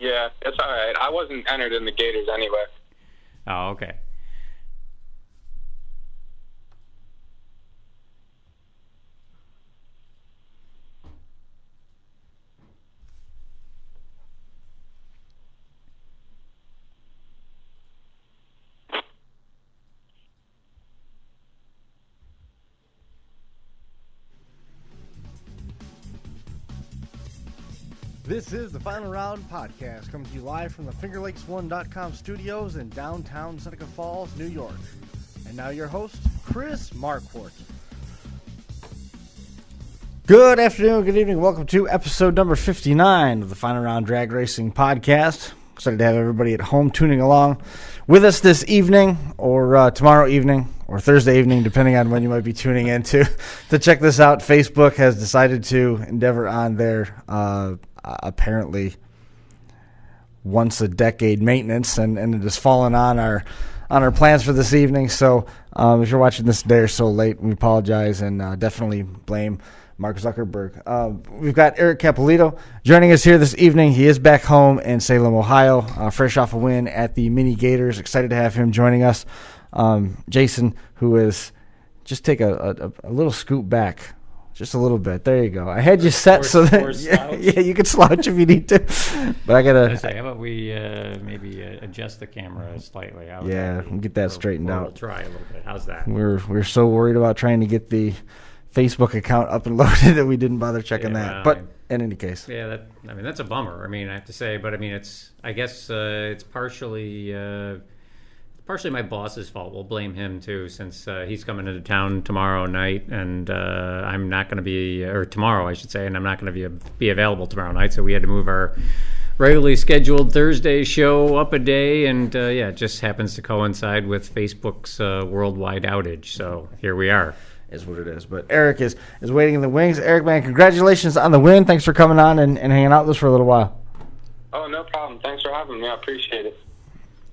Yeah, it's all right. I wasn't entered in the Gators anyway. Oh, okay. This is the Final Round Podcast, coming to you live from the FingerLakes1.com studios in downtown Seneca Falls, New York. And now your host, Chris Marquardt. Good afternoon, good evening. Welcome to episode number 59 of the Final Round Drag Racing Podcast. Excited to have everybody at home tuning along with us this evening, or tomorrow evening, or Thursday evening, depending on when you might be tuning in to check this out. Facebook has decided to endeavor on their apparently once a decade maintenance, and it has fallen on our plans for this evening. So if you're watching this today or so late, we apologize, and definitely blame Mark Zuckerberg. We've got Eric Campolito joining us here this evening. He is back home in Salem, Ohio, fresh off a win at the Mini Gators. Excited to have him joining us. Jason, who is just take a little scoot back. Just a little bit. There you go. I had you set so that yeah, you can slouch if you need to. But I gotta say, how about we maybe adjust the camera slightly? We'll get that straightened out. We'll try a little bit. How's that? We're so worried about trying to get the Facebook account up and loaded that we didn't bother checking that. But in any case, yeah, that's a bummer. I mean, I have to say, but I mean, I guess it's partially my boss's fault. We'll blame him too, since he's coming into town tomorrow night, and I'm not going to be, or tomorrow I should say, and I'm not going to be available tomorrow night. So we had to move our regularly scheduled Thursday show up a day, and it just happens to coincide with Facebook's worldwide outage. So here we are. Is what it is. But Eric is waiting in the wings. Eric, man, congratulations on the win. Thanks for coming on and hanging out with us for a little while. Oh, no problem. Thanks for having me. I appreciate it.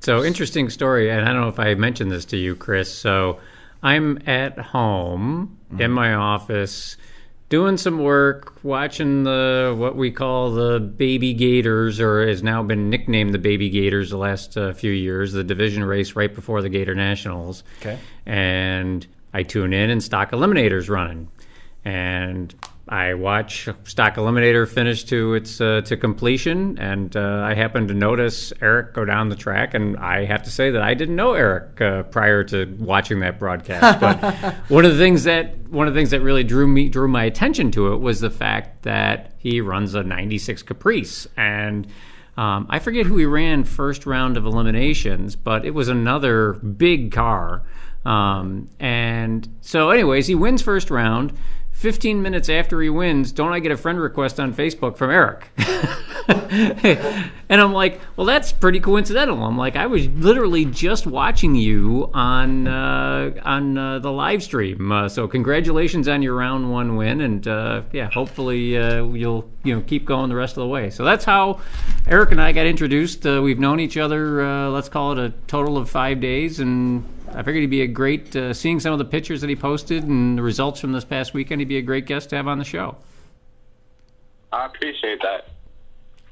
So, interesting story, and I don't know if I mentioned this to you, Chris. So, I'm at home in my office doing some work, watching what we call the Baby Gators, or has now been nicknamed the Baby Gators the last few years, the division race right before the Gator Nationals. Okay. And I tune in, and Stock Eliminator's running. And I watch Stock Eliminator finish to its to completion, and I happened to notice Eric go down the track, and I have to say that I didn't know Eric prior to watching that broadcast. But one of the things that really drew my attention to it was the fact that he runs a '96 Caprice, and I forget who he ran first round of eliminations, but it was another big car. And so, anyways, he wins first round. 15 minutes after he wins, don't I get a friend request on Facebook from Eric? And I'm like, well, that's pretty coincidental. I'm like, I was literally just watching you on the live stream. So congratulations on your round one win, and hopefully you'll keep going the rest of the way. So that's how Eric and I got introduced. We've known each other, let's call it a total of 5 days, and I figured he'd be a great, seeing some of the pictures that he posted and the results from this past weekend, he'd be a great guest to have on the show. I appreciate that.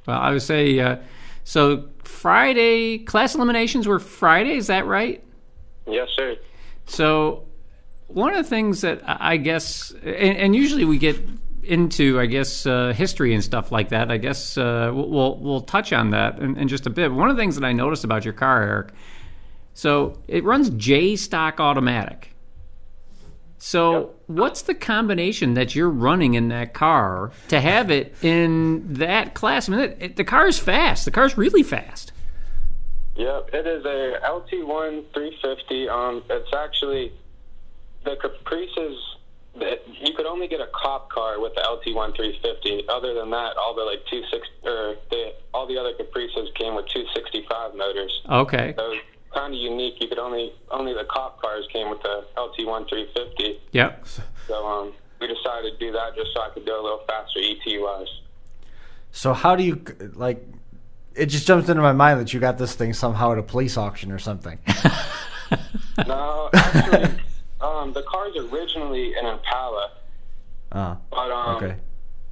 Well, I would say, so Friday, class eliminations were Friday, is that right? Yes, sir. So one of the things that I guess, and usually we get into, I guess, history and stuff like that. I guess we'll touch on that in just a bit. One of the things that I noticed about your car, Eric, so it runs J stock automatic. So what's the combination that you're running in that car to have it in that class? I mean, the car is fast. The car's really fast. Yep, it is a LT1 350. It's actually the Caprices. You could only get a cop car with the LT1 350. Other than that, all the all the other Caprices came with 265 motors. Okay. So kind of unique. You could only the cop cars came with the LT1 350. Yep. So we decided to do that just so I could go a little faster ET-wise. So how do you, like, it just jumps into my mind that you got this thing somehow at a police auction or something. No, actually, the car's originally an Impala. Okay.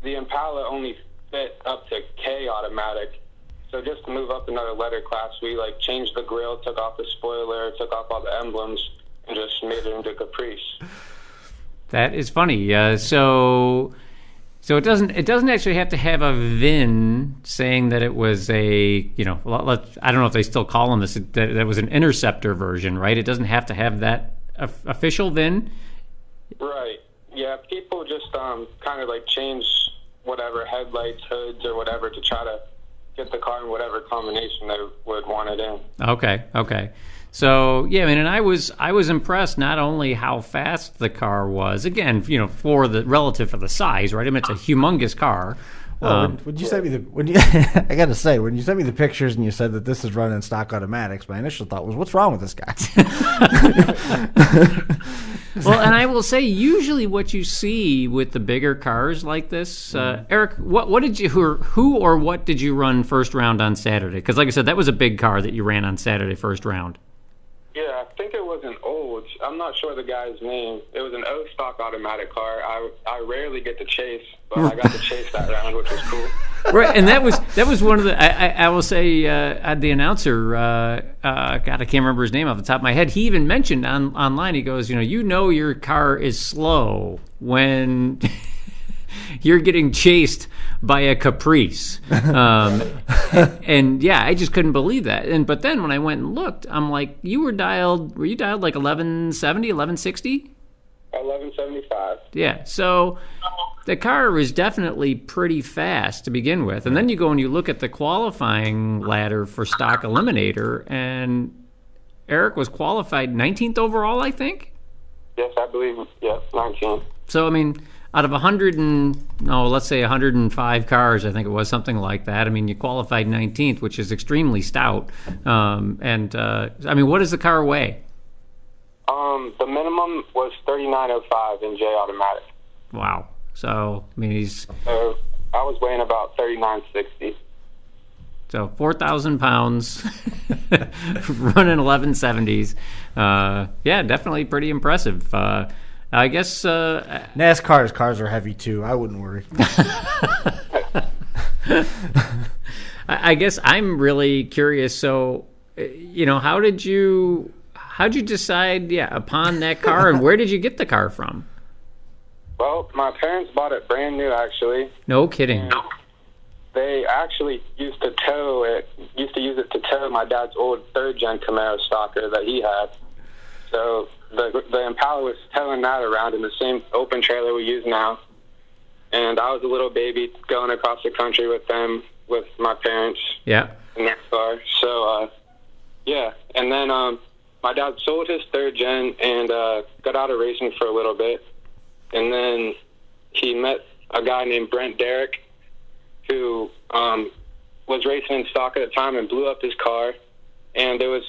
The Impala only fit up to K automatic. So just to move up another letter class, we like changed the grill, took off the spoiler, took off all the emblems, and just made it into Caprice. That is funny. So it doesn't actually have to have a VIN saying that it was a, I don't know if they still call them this, that was an Interceptor version, right? It doesn't have to have that official VIN. Right. Yeah. People just kind of like change whatever headlights, hoods, or whatever to try to get the car in whatever combination they would want it in. Okay. So yeah, I mean, and I was impressed not only how fast the car was, again, for the relative for the size, right? I mean, it's a humongous car. Well, when you sent me I got to say, when you sent me the pictures and you said that this is running stock automatics, my initial thought was, what's wrong with this guy? Well, and I will say, usually what you see with the bigger cars like this, Eric, what did you, who or what did you run first round on Saturday? Because like I said, that was a big car that you ran on Saturday first round. Yeah, I think it was an old. I'm not sure the guy's name. It was an O stock automatic car. I rarely get to chase, but I got to chase that round, which was cool. Right, and that was one of the. I will say the announcer. God, I can't remember his name off the top of my head. He even mentioned online. He goes, your car is slow when you're getting chased by a Caprice. And yeah, I just couldn't believe that. But then when I went and looked, I'm like, were you dialed like 1170, 1160? 1175. Yeah, so the car was definitely pretty fast to begin with. And then you go and you look at the qualifying ladder for Stock Eliminator, and Eric was qualified 19th overall, I think? Yes, I believe, yes, 19th. So, I mean, out of 105 cars, I think it was, something like that. I mean, you qualified 19th, which is extremely stout. I mean, what does the car weigh? The minimum was 3905 in J automatic. Wow. So, I mean, So I was weighing about 3960. So 4,000 pounds, running 1170s. Yeah, definitely pretty impressive. I guess NASCAR's cars are heavy too. I wouldn't worry. I guess I'm really curious. So, how'd you decide? Yeah, upon that car, and where did you get the car from? Well, my parents bought it brand new, actually. No kidding. And they actually used to use it to tow my dad's old third-gen Camaro Stalker that he had. So the Impala was towing that around in the same open trailer we use now. And I was a little baby going across the country with them, with my parents. Yeah. In that car. So, yeah. And then my dad sold his third gen and got out of racing for a little bit. And then he met a guy named Brent Derrick who was racing in stock at the time and blew up his car. And it was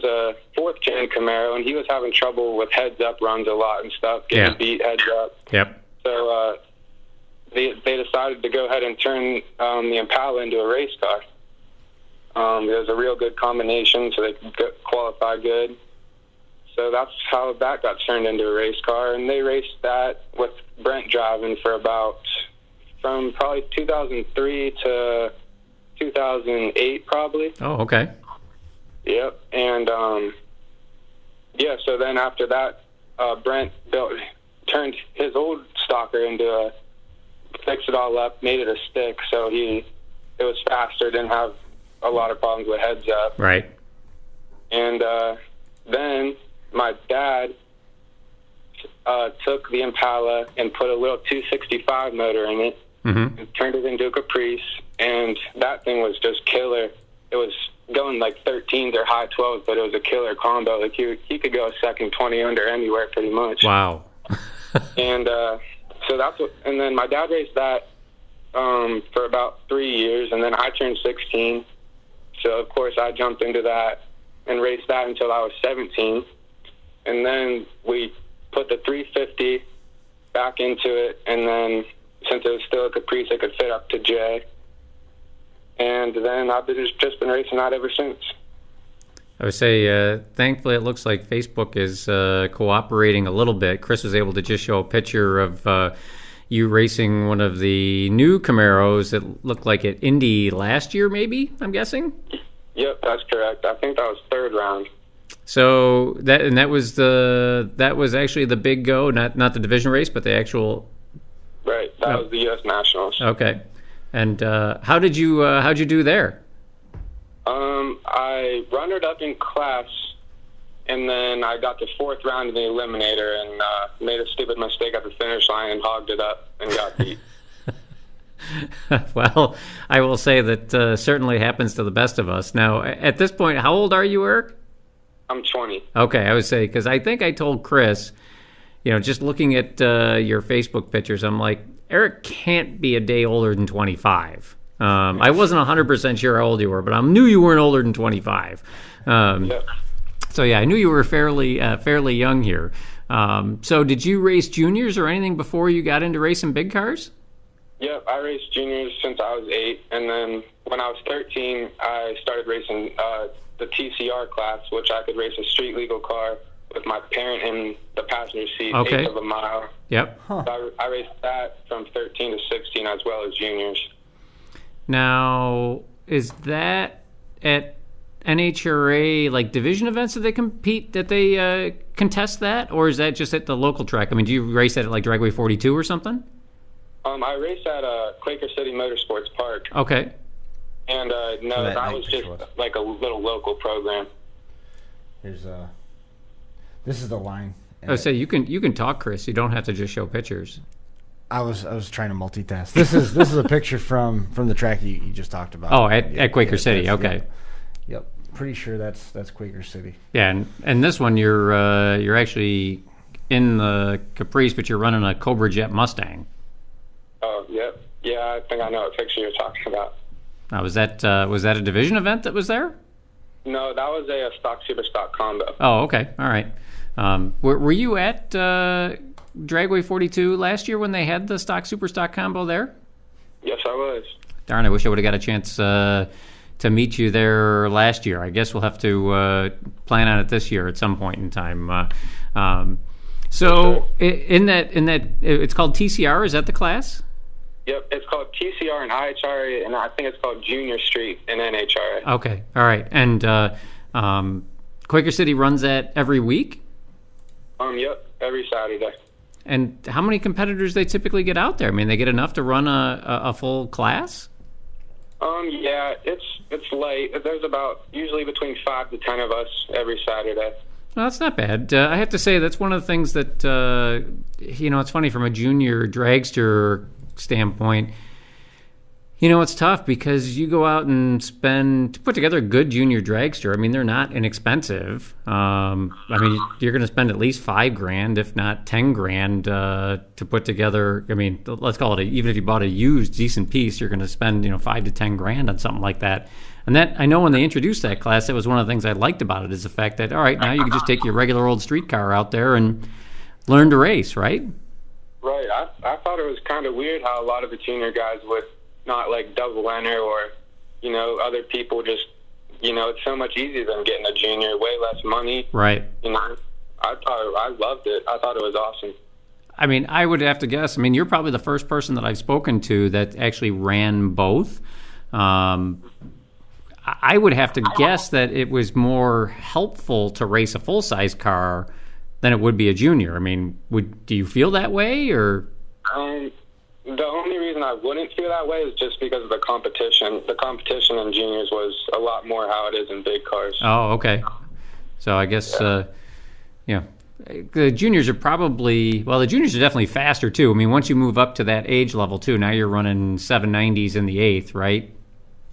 a fourth gen Camaro, and he was having trouble with heads up runs a lot and stuff, getting beat heads up. Yep. So they decided to go ahead and turn the Impala into a race car. It was a real good combination, so they could qualify good. So that's how that got turned into a race car, and they raced that with Brent driving for from probably 2003 to 2008 probably. Oh, okay. Yep. And so then after that, Brent turned his old Stalker into fixed it all up, made it a stick, so it was faster, didn't have a lot of problems with heads up. Right. And then my dad took the Impala and put a little 265 motor in it, and turned it into a Caprice, and that thing was just killer. It was going like 13s or high 12s, but it was a killer combo. Like he could go a second 20 under anywhere pretty much. Wow. And so that's what. And then my dad raced that for about 3 years, and then I turned 16. So of course I jumped into that and raced that until I was 17. And then we put the 350 back into it, and then since it was still a Caprice, it could fit up to J. And then I've just been racing that ever since. I would say, thankfully, it looks like Facebook is cooperating a little bit. Chris was able to just show a picture of, you racing one of the new Camaros that looked like at Indy last year, maybe, I'm guessing? Yep, that's correct. I think that was third round. So that was actually the big go, not the division race, but the actual. Right, that was the U.S. Nationals. Okay, and how'd you do there? I runnered up in class, and then I got the fourth round in the Eliminator and made a stupid mistake at the finish line and hogged it up and got beat. Well, I will say that certainly happens to the best of us. Now, at this point, how old are you, Eric? I'm 20. Okay, I would say, because I think I told Chris, just looking at your Facebook pictures, I'm like, Eric can't be a day older than 25. I wasn't 100% sure how old you were, but I knew you weren't older than 25. Yep. So, yeah, I knew you were fairly young here. So did you race juniors or anything before you got into racing big cars? Yep, I raced juniors since I was 8, and then when I was 13, I started racing the TCR class, which I could race a street legal car with my parent in the passenger seat, okay. 1/8 of a mile. Yep. Huh. So I raced that from 13 to 16 as well as juniors. Now, is that at NHRA, like division events that they compete, that they contest that? Or is that just at the local track? I mean, do you race that at like Dragway 42 or something? I raced at Quaker City Motorsports Park. Okay. And no, that was just like a little local program. Here's this is the line. Oh, so you can talk, Chris. You don't have to just show pictures. I was trying to multitask. This is a picture from the track you just talked about. Oh, at Quaker City. Okay. Yep. Pretty sure that's Quaker City. Yeah, and this one you're actually in the Caprice, but you're running a Cobra Jet Mustang. Oh, yep. Yeah, I think I know what picture you're talking about. Now, was that a division event that was there? No, that was a stock super stock combo. Oh, okay. All right. Were you at Dragway 42 last year when they had the stock super stock combo there? Yes, I was. Darn, I wish I would have got a chance to meet you there last year. I guess we'll have to plan on it this year at some point in time. So in that, it's called TCR. Is that the class? Yep, it's called TCR and IHRA, and I think it's called Junior Street in NHRA. Okay, all right. And Quaker City runs that every week? Yep, every Saturday. And how many competitors they typically get out there? I mean, they get enough to run a full class? Yeah, it's light. There's about usually between 5 to 10 of us every Saturday. Well, that's not bad. I have to say that's one of the things that it's funny from a junior dragster standpoint. It's tough because you go out and to put together a good junior dragster. I mean, they're not inexpensive. I mean, you're going to spend at least $5,000, if not $10,000, to put together. I mean, let's call it even if you bought a used decent piece, you're going to spend $5,000 to $10,000 on something like that. And that, I know when they introduced that class, that was one of the things I liked about it, is the fact that, all right, now you can just take your regular old street car out there and learn to race, right? Right. I thought it was kind of weird how a lot of the junior guys would not like double enter or, other people just, it's so much easier than getting a junior, way less money. Right. I loved it. I thought it was awesome. I mean, I would have to guess. I mean, you're probably the first person that I've spoken to that actually ran both. I would have to guess that it was more helpful to race a full-size car than it would be a junior. I mean, do you feel that way, or? The only reason I wouldn't feel that way is just because of the competition. The competition in juniors was a lot more how it is in big cars. Oh, okay. So I guess, the juniors are the juniors are definitely faster, too. I mean, once you move up to that age level, too, now you're running 790s in the 8th, right?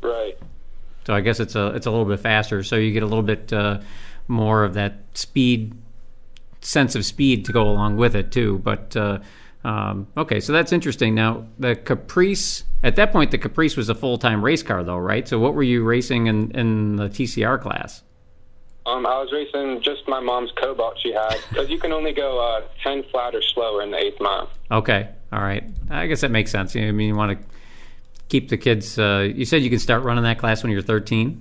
Right. So I guess it's a little bit faster, so you get a little bit more of that sense of speed to go along with it, too. But, okay, so that's interesting. Now, the Caprice, at that point, the Caprice was a full-time race car, though, right? So what were you racing in the TCR class? I was racing just my mom's Cobalt she had, because you can only go 10 flat or slower in the 8th mile. Okay, all right. I guess that makes sense. I mean, you want to keep the kids, you said you can start running that class when you're 13?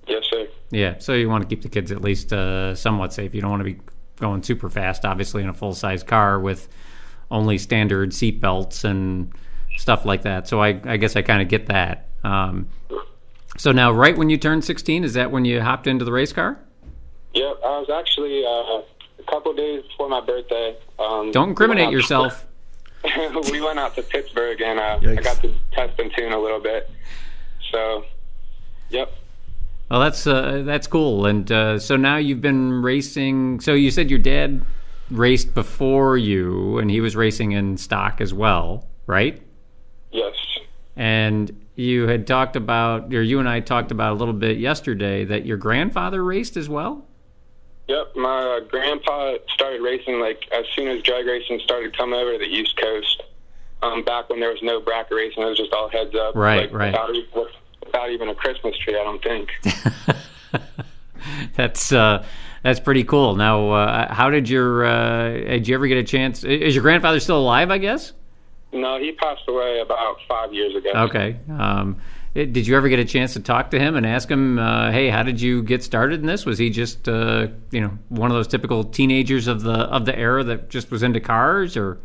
Yes, sir. Yeah, so you want to keep the kids at least somewhat safe. You don't want to be going super fast, obviously, in a full-size car with only standard seat belts and stuff like that. So I guess I kind of get that. So now, right when you turned 16, is that when you hopped into the race car? Yep, I was actually a couple days before my birthday. Don't incriminate yourself. We went out to Pittsburgh, and I got to test and tune a little bit. So, yep. Well, that's cool. And so now you've been racing. So you said your dad raced before you, and he was racing in stock as well, right? Yes. And you had talked about, or you and I talked about a little bit yesterday, that your grandfather raced as well? Yep, my grandpa started racing like as soon as drag racing started coming over to the East Coast. Back when there was no bracket racing, it was just all heads up. Right. Without even a Christmas tree, I don't think. That's pretty cool. Now, how did you ever get a chance? Is your grandfather still alive, I guess? No, he passed away about 5 years ago. Okay. Did you ever get a chance to talk to him and ask him, hey, how did you get started in this? Was he just, one of those typical teenagers of the era that just was into cars, or?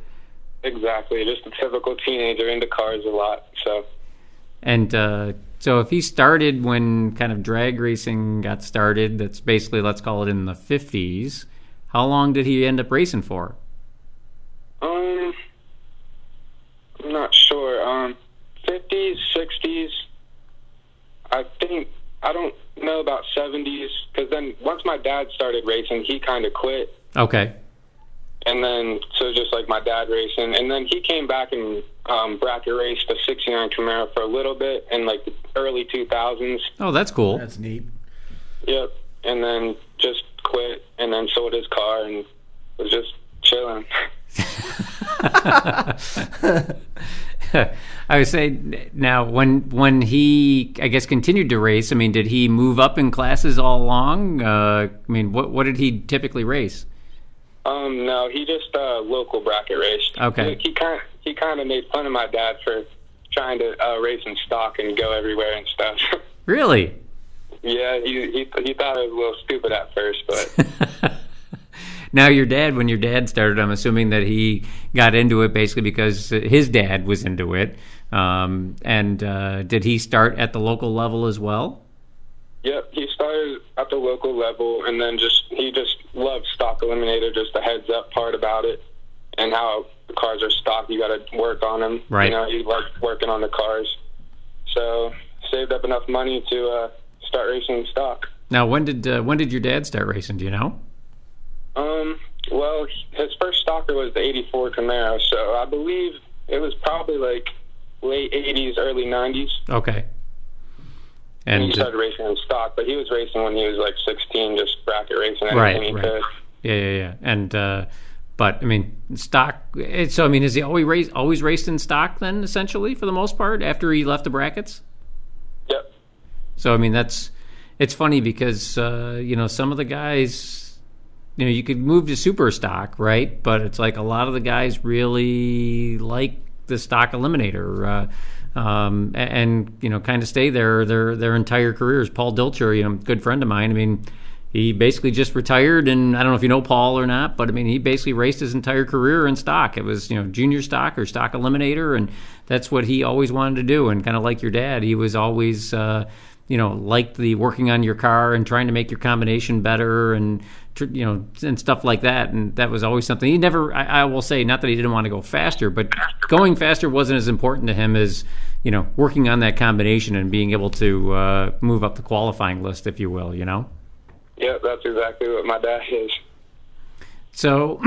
Exactly, just a typical teenager into cars a lot. So. And so if he started when kind of drag racing got started, that's basically, let's call it in the 50s, how long did he end up racing for? I'm not sure. 50s, 60s. I don't know about 70s, because then once my dad started racing, he kind of quit. Okay. And then, so just like my dad racing, and then he came back and bracket raced a 69 Camaro for a little bit in like the early 2000s. Oh, that's cool. That's neat. Yep. And then just quit, and then sold his car and was just chilling. I would say now when he, I guess, continued to race, I mean, did he move up in classes all along? What did he typically race? No, he just local bracket raced. Okay. He kind of made fun of my dad for trying to race in stock and go everywhere and stuff. Really? Yeah, he thought it was a little stupid at first, but. Now, when your dad started, I'm assuming that he got into it basically because his dad was into it. Did he start at the local level as well? Yep, he started at the local level, and then he just loved Stock Eliminator, just the heads up part about it, and how the cars are stock, you got to work on them. Right. He liked working on the cars. So saved up enough money to start racing stock. Now, when did your dad start racing? Do you know? Well, his first stocker was the 84 Camaro, so I believe it was probably like late 80s, early 90s. Okay. And he started racing in stock, but he was racing when he was like 16, just bracket racing anything he could. Yeah. And but I mean, stock. So I mean, has he always raced in stock then, essentially, for the most part, after he left the brackets? Yep. So I mean, it's funny because some of the guys. You could move to super stock, right? But it's like a lot of the guys really like the Stock Eliminator, and kind of stay there their entire careers. Paul Dilcher, good friend of mine. I mean, he basically just retired, and I don't know if you know Paul or not, but I mean, he basically raced his entire career in stock. It was junior stock or Stock Eliminator, and that's what he always wanted to do. And kind of like your dad, he was always liked the working on your car and trying to make your combination better and stuff like that. And that was always something he never, I will say, not that he didn't want to go faster, but going faster wasn't as important to him as, working on that combination and being able to move up the qualifying list, if you will, Yeah, that's exactly what my dad is. So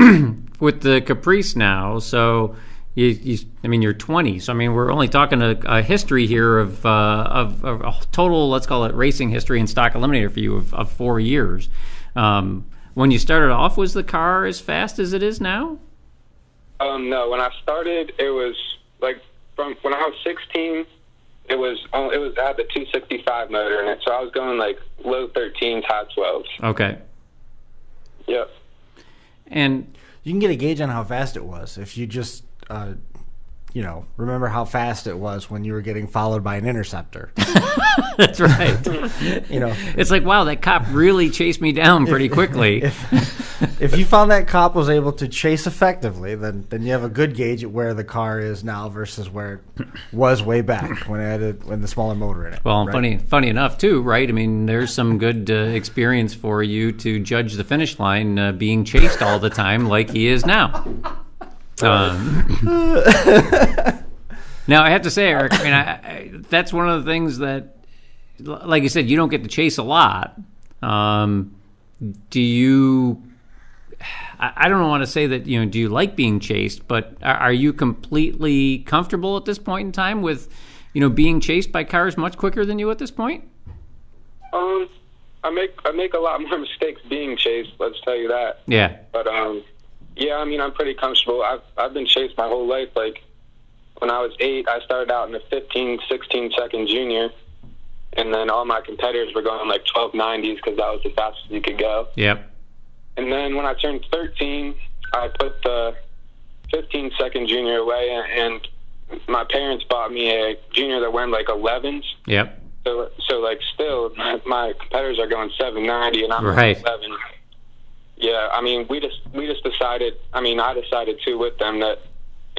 with the Caprice now, so you're 20. So, I mean, we're only talking a history here of a total, let's call it racing history and Stock Eliminator for you of 4 years. When you started off, was the car as fast as it is now? No, when I started, it was like from when I was 16, it had the 265 motor in it. So I was going like low 13s, high 12s. Okay. Yep. And you can get a gauge on how fast it was if you just remember how fast it was when you were getting followed by an interceptor. That's right. It's like, wow, that cop really chased me down pretty quickly. If you found that cop was able to chase effectively, then you have a good gauge at where the car is now versus where it was way back when the smaller motor in it. Well, right? funny enough too, right? I mean, there's some good experience for you to judge the finish line being chased all the time, like he is now. Now I have to say, Eric, I mean, that's one of the things that, like you said, you don't get to chase a lot. Do you? I don't want to say that, do you like being chased, but are you completely comfortable at this point in time with, being chased by cars much quicker than you at this point? I make a lot more mistakes being chased, let's tell you that. Yeah. But, yeah, I mean, I'm pretty comfortable. I've been chased my whole life. Like, when I was 8, I started out in a 15, 16-second junior, and then all my competitors were going like 1290s because that was the fastest you could go. Yep. And then when I turned 13, I put the 15-second junior away, and my parents bought me a junior that went like 11s. Yep. So like, still, my competitors are going 790, and I'm right. 11. Yeah, I mean, we just decided. I mean, I decided too with them that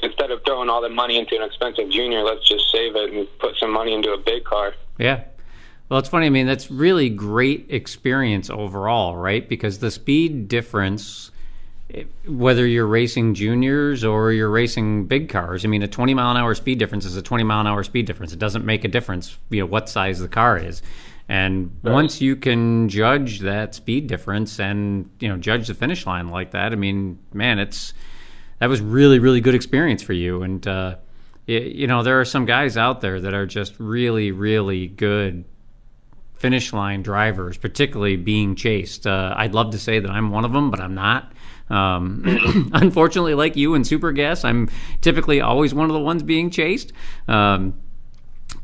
instead of throwing all the money into an expensive junior, let's just save it and put some money into a big car. Yeah. Well, it's funny. I mean, that's really great experience overall, right? Because the speed difference, whether you're racing juniors or you're racing big cars, I mean, a 20-mile-an-hour speed difference is a 20-mile-an-hour speed difference. It doesn't make a difference, what size the car is. And once you can judge that speed difference and, judge the finish line like that, I mean, man, that was really, really good experience for you. And, there are some guys out there that are just really, really good finish line drivers, particularly being chased. I'd love to say that I'm one of them, but I'm not. Unfortunately, like you and Super Gas, I'm typically always one of the ones being chased.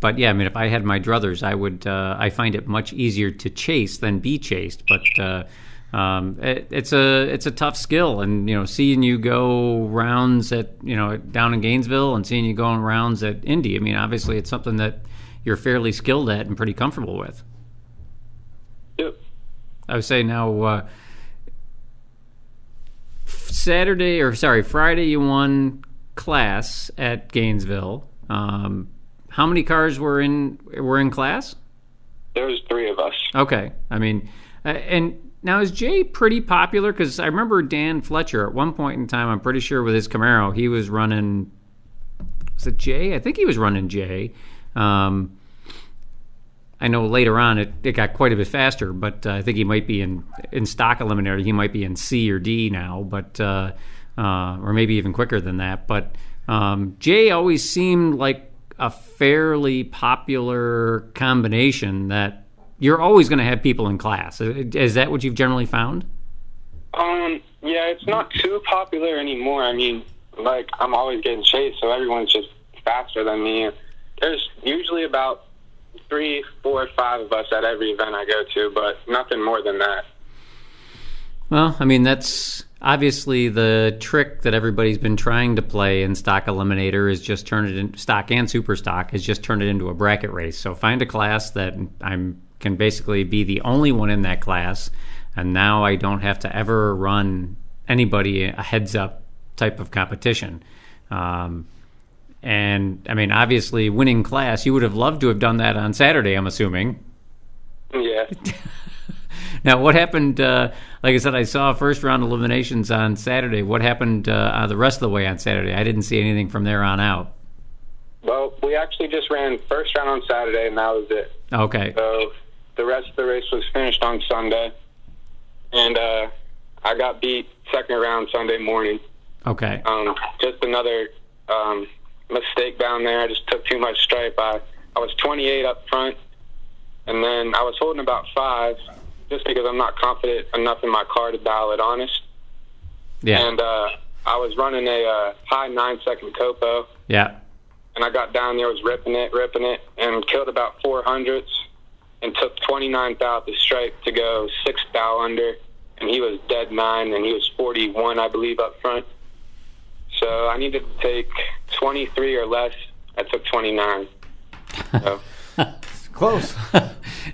But yeah, I mean, if I had my druthers, I would. I find it much easier to chase than be chased. But it's a tough skill, and seeing you go rounds at down in Gainesville and seeing you going rounds at Indy. I mean, obviously, it's something that you're fairly skilled at and pretty comfortable with. Yep. I would say now, Friday you won class at Gainesville. How many cars were in class? There was 3 of us. Okay. I mean, and now is Jay pretty popular? Because I remember Dan Fletcher at one point in time, I'm pretty sure with his Camaro, he was running, was it Jay? I think he was running Jay. I know later on it got quite a bit faster, but I think he might be in Stock Eliminator. He might be in C or D now, but or maybe even quicker than that. But Jay always seemed like a fairly popular combination that you're always going to have people in class. Is that what you've generally found? Yeah, it's not too popular anymore. I mean, like, I'm always getting chased, so everyone's just faster than me. There's usually about 3, 4, 5 of us at every event I go to, but nothing more than that. Well, I mean, that's obviously the trick that everybody's been trying to play in Stock Eliminator is just turn it in stock and super stock is just turn it into a bracket race. So find a class that can basically be the only one in that class, and now I don't have to ever run anybody a heads up type of competition. And I mean, obviously winning class, you would have loved to have done that on Saturday, I'm assuming. Yeah. Now, what happened? Like I said, I saw first round eliminations on Saturday. What happened the rest of the way on Saturday? I didn't see anything from there on out. Well, we actually just ran first round on Saturday, and that was it. Okay. So the rest of the race was finished on Sunday, and I got beat second round Sunday morning. Okay. Just another mistake down there. I just took too much stripe. I was 28 up front, and then I was holding about 5 just because I'm not confident enough in my car to dial it honest. Yeah. And I was running a high 9-second Copo. Yeah. And I got down there, was ripping it, and killed about 400s and took 29th out the stripe to go 6th thou under, and he was dead 9, and he was 41, I believe, up front. So So I needed to take 23 or less. I took 29. So. Close.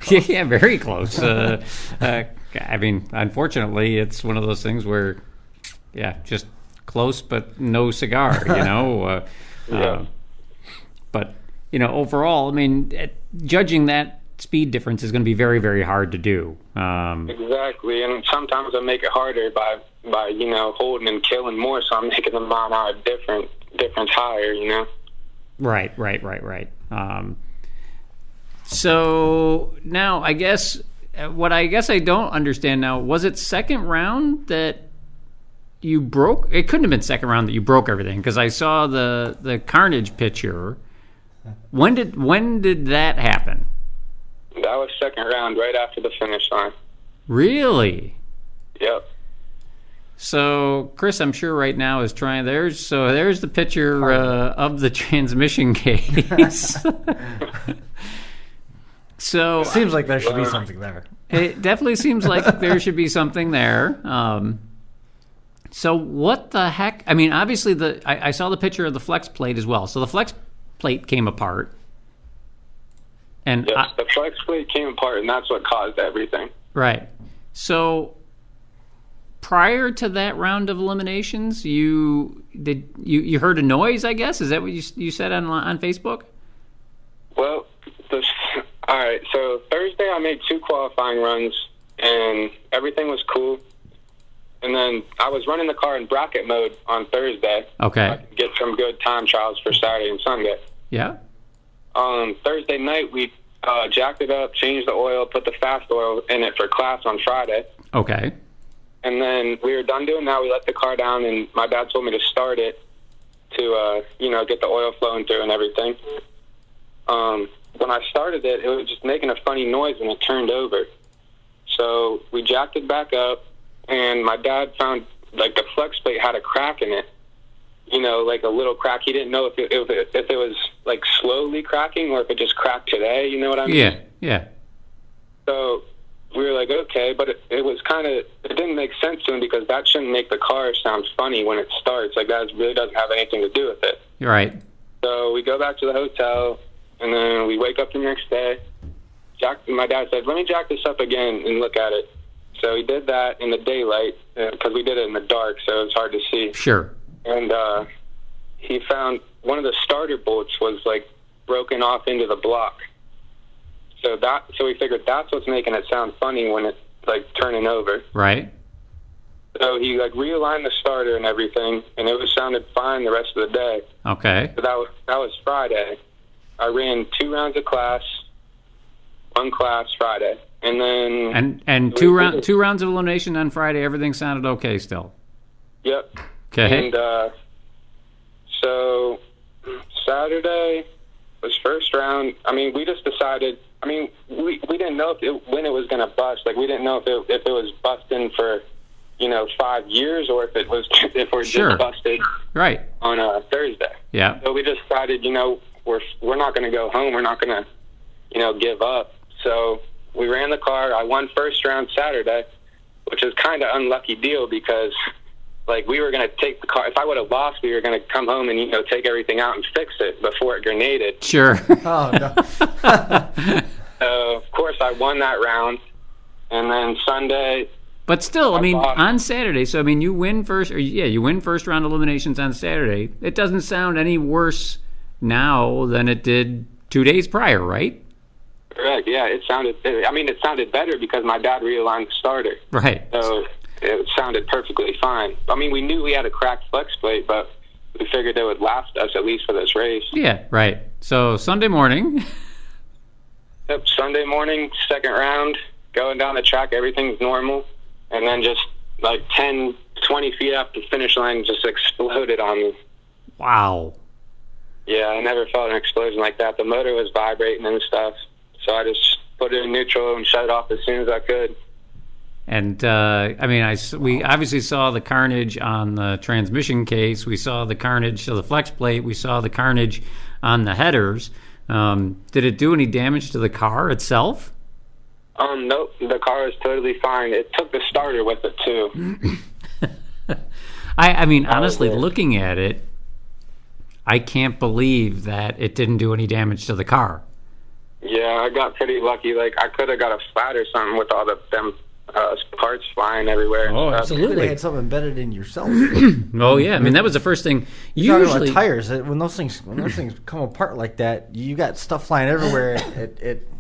Yeah, very close. I mean, unfortunately, it's one of those things where, yeah, just close but no cigar, you know. Yeah. But, you know, overall, I mean, judging that speed difference is going to be very, very hard to do. Exactly, and sometimes I make it harder by you know, holding and killing more, so I'm making the mile an hour difference higher, you know. Right. So now, I guess I don't understand now, was it second round that you broke? It couldn't have been second round that you broke everything, because I saw the Carnage picture. When did that happen? That was second round, right after the finish line. Really? Yep. So Chris, I'm sure right now is trying. There's the picture of the transmission case. So it seems like there should be something there. It definitely seems like there should be something there. So what the heck? I mean, obviously I saw the picture of the flex plate as well. So the flex plate came apart. And yes, the flex plate came apart, and that's what caused everything. Right. So prior to that round of eliminations, you heard a noise, I guess? Is that what you said on Facebook? Well, all right. So Thursday I made 2 qualifying runs, and everything was cool. And then I was running the car in bracket mode on Thursday. Okay. So I could get some good time trials for Saturday and Sunday. Yeah. Thursday night, we jacked it up, changed the oil, put the fast oil in it for class on Friday. Okay. And then we were done doing that. We let the car down, and my dad told me to start it to, you know, get the oil flowing through and everything. When I started it, it was just making a funny noise when it turned over. So we jacked it back up, and my dad found, like, the flex plate had a crack in it. You know, like a little crack. He didn't know if it was like slowly cracking or if it just cracked today. You know what I mean? Yeah. So we were like, okay, but it was kind of, it didn't make sense to him because that shouldn't make the car sound funny when it starts. Like that really doesn't have anything to do with it. You're right. So we go back to the hotel, and then we wake up the next day. My dad said, let me jack this up again and look at it. So he did that in the daylight because we did it in the dark, so it's hard to see. Sure. And he found one of the starter bolts was like broken off into the block. So we figured that's what's making it sound funny when it's like turning over. Right. So he like realigned the starter and everything, and it sounded fine the rest of the day. Okay. So that was Friday. I ran 2 rounds of class, 1 class Friday, and then and two rounds of elimination on Friday. Everything sounded okay still. Yep. Okay. And so Saturday was first round. I mean, we just decided. I mean, we didn't know when it was going to bust. Like, we didn't know if it was busting for, 5 years or if we're sure. just busted right on Thursday. Yeah. So we decided, we're not going to go home. We're not going to, give up. So we ran the car. I won first round Saturday, which is kind of unlucky deal because. Like, we were going to take the car. If I would have lost, we were going to come home and, take everything out and fix it before it grenaded. Sure. Oh, no. So, of course, I won that round. And then Sunday... But still, I mean, on Saturday, so, I mean, you win first round eliminations on Saturday. It doesn't sound any worse now than it did 2 days prior, right? Correct, yeah. It sounded better because my dad realigned the starter. Right. So... it sounded perfectly fine. I mean, we knew we had a cracked flex plate, but we figured it would last us at least for this race. Yeah, right. So Sunday morning. Yep, Sunday morning, second round, going down the track, everything's normal. And then just like 10, 20 feet up the finish line just exploded on me. Wow. Yeah, I never felt an explosion like that. The motor was vibrating and stuff. So I just put it in neutral and shut it off as soon as I could. And, we obviously saw the carnage on the transmission case. We saw the carnage to the flex plate. We saw the carnage on the headers. Did it do any damage to the car itself? Nope. The car is totally fine. It took the starter with it, too. I mean, honestly, looking at it, I can't believe that it didn't do any damage to the car. Yeah, I got pretty lucky. Like, I could have got a flat or something with all them parts flying everywhere. Oh, You absolutely. could have had something embedded in yourself. Oh, yeah. I mean, that was the first thing. You're talking Usually, about tires. When those things come apart like that, you got stuff flying everywhere.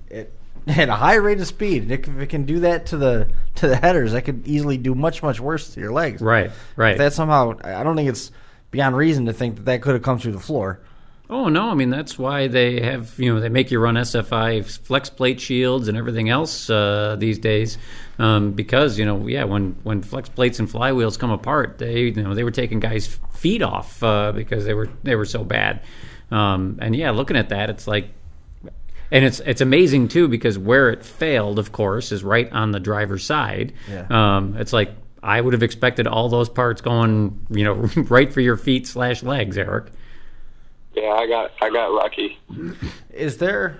It at a high rate of speed. If it can do that to the headers, that could easily do much worse to your legs. right. If that somehow, I don't think it's beyond reason to think that could have come through the floor. Oh, no. I mean, that's why they have, they make you run SFI flex plate shields and everything else these days. Because, when flex plates and flywheels come apart, they were taking guys' feet off because they were so bad. And yeah, looking at that, it's like, and it's amazing too, because where it failed, of course, is right on the driver's side. Yeah. It's like, I would have expected all those parts going, right for your feet / legs, Eric. Yeah, I got lucky. Is there,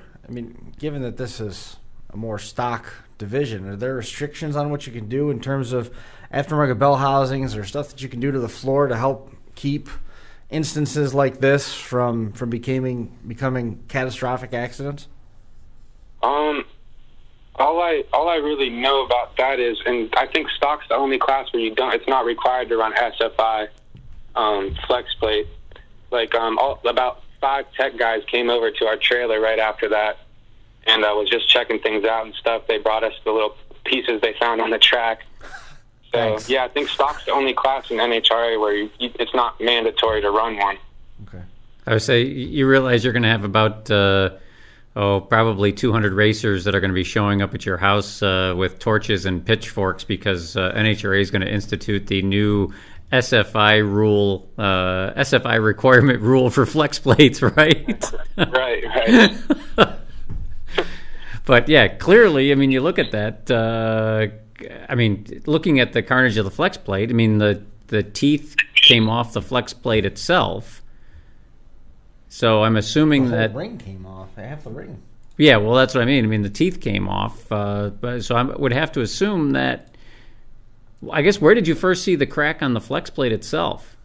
given that this is a more stock division, are there restrictions on what you can do in terms of aftermarket bell housings or stuff that you can do to the floor to help keep instances like this from becoming catastrophic accidents? All I really know about that is, and I think stock's the only class where it's not required to run SFI flex plate. Like, about 5 tech guys came over to our trailer right after that, and I was just checking things out and stuff. They brought us the little pieces they found on the track. So, Thanks. Yeah, I think stock's the only class in NHRA where it's not mandatory to run one. Okay. I would say you realize you're going to have about, probably 200 racers that are going to be showing up at your house with torches and pitchforks because NHRA is going to institute the new SFI requirement rule for flex plates, right? Right. But yeah, clearly, you look at that. Looking at the carnage of the flex plate, the teeth came off the flex plate itself. So I'm assuming the that whole ring came off. Half the ring. Yeah, well, that's what I mean. The teeth came off. So I would have to assume that. I guess, where did you first see the crack on the flex plate itself?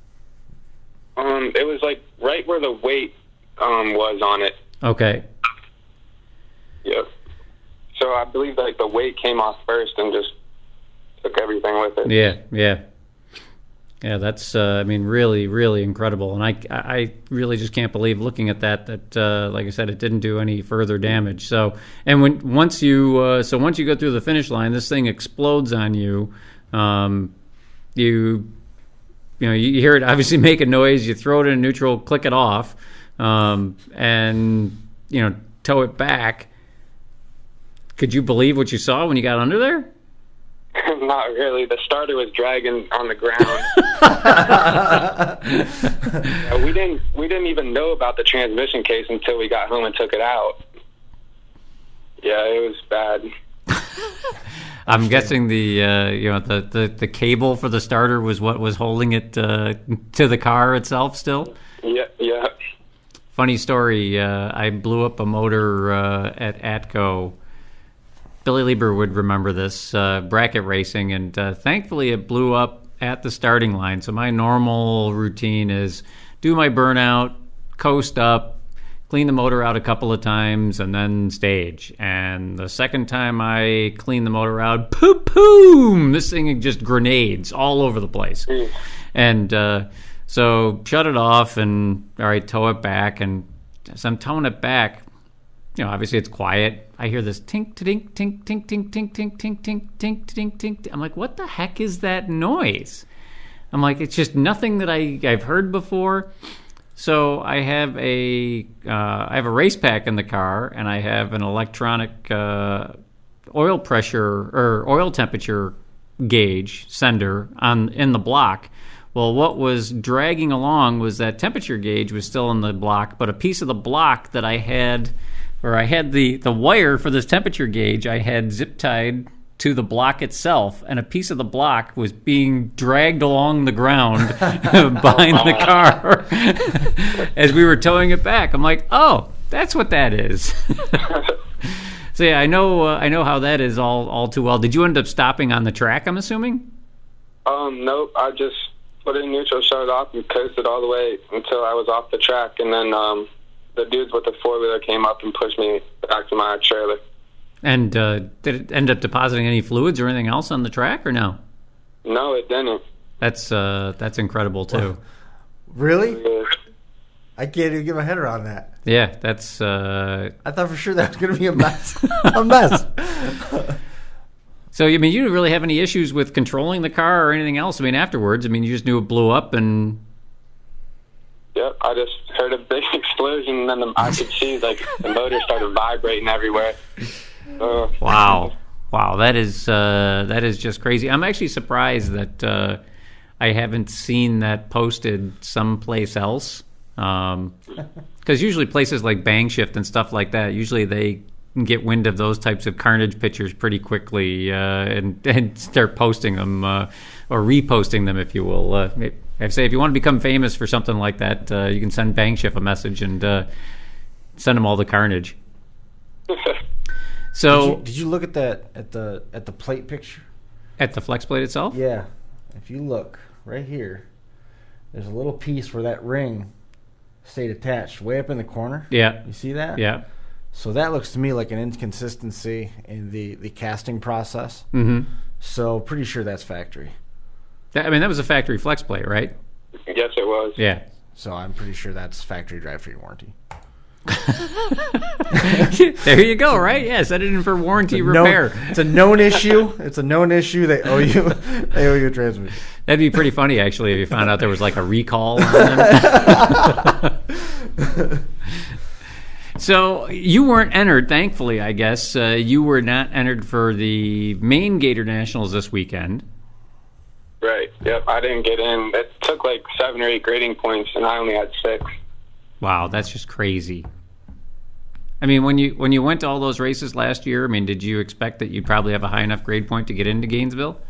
It was like right where the weight was on it. Okay. Yep. So I believe like the weight came off first and just took everything with it. Yeah. That's really, really incredible, and I really just can't believe looking at that like I said, it didn't do any further damage. So, and once you go through the finish line, this thing explodes on you. You hear it obviously make a noise. You throw it in neutral, click it off, and tow it back. Could you believe what you saw when you got under there? Not really. The starter was dragging on the ground. We didn't even know about the transmission case until we got home and took it out. Yeah, it was bad. I'm guessing the cable for the starter was what was holding it to the car itself still? Yeah. Funny story, I blew up a motor at ATCO. Billy Lieber would remember this, bracket racing, and thankfully it blew up at the starting line. So my normal routine is do my burnout, coast up, clean the motor out a couple of times, and then stage. And the second time I cleaned the motor out, boom! This thing just grenades all over the place. And so shut it off and, all right, tow it back. And as I'm towing it back, obviously it's quiet. I hear this tink, tink, tink, tink, tink, tink, tink, tink, tink, tink, tink, tink. I'm like, what the heck is that noise? I'm like, it's just nothing that I've heard before. So I have a race pack in the car, and I have an electronic oil pressure or oil temperature gauge sender in the block. Well, what was dragging along was that temperature gauge was still in the block, but a piece of the block that I had the wire for this temperature gauge I had zip tied to the block itself, and a piece of the block was being dragged along the ground behind the car as we were towing it back. I'm like, oh, that's what that is. So yeah, I know how that is all too well. Did you end up stopping on the track, I'm assuming? Nope. I just put it in neutral, shut it off, and coasted all the way until I was off the track. And then the dudes with the four-wheeler came up and pushed me back to my trailer. And did it end up depositing any fluids or anything else on the track, or no? No, it didn't. That's incredible, too. Really? Yeah. I can't even get my head around that. Yeah, that's... I thought for sure that was going to be a mess. A mess. So, I mean, you didn't really have any issues with controlling the car or anything else? I mean, afterwards, I mean, you just knew it blew up and... Yep, I just heard a big explosion, and then I could see, like, the motor started vibrating everywhere. Wow, that is just crazy. I'm actually surprised that I haven't seen that posted someplace else. Because usually places like Bang Shift and stuff like that, usually they can get wind of those types of carnage pictures pretty quickly and start posting them or reposting them, if you will. I say if you want to become famous for something like that, you can send Bang Shift a message and send them all the carnage. So did you look at that at the plate picture? At the flex plate itself? Yeah. If you look right here, there's a little piece where that ring stayed attached way up in the corner. Yeah. You see that? Yeah. So that looks to me like an inconsistency in the casting process. Mm-hmm. So pretty sure that's factory. I mean, that was a factory flex plate, right? Yes, it was. Yeah. So I'm pretty sure that's factory drivetrain warranty. There you go, right? Yeah, set it in for warranty repair. It's a known issue. It's a known issue. They owe you a transmission. That'd be pretty funny, actually, if you found out there was like a recall on them. So you weren't entered, thankfully, I guess. You were not entered for the main Gator Nationals this weekend. Right. Yep. I didn't get in. It took like 7 or 8 grading points, and I only had 6. Wow, that's just crazy. I mean, when you went to all those races last year, I mean, did you expect that you'd probably have a high enough grade point to get into Gainesville?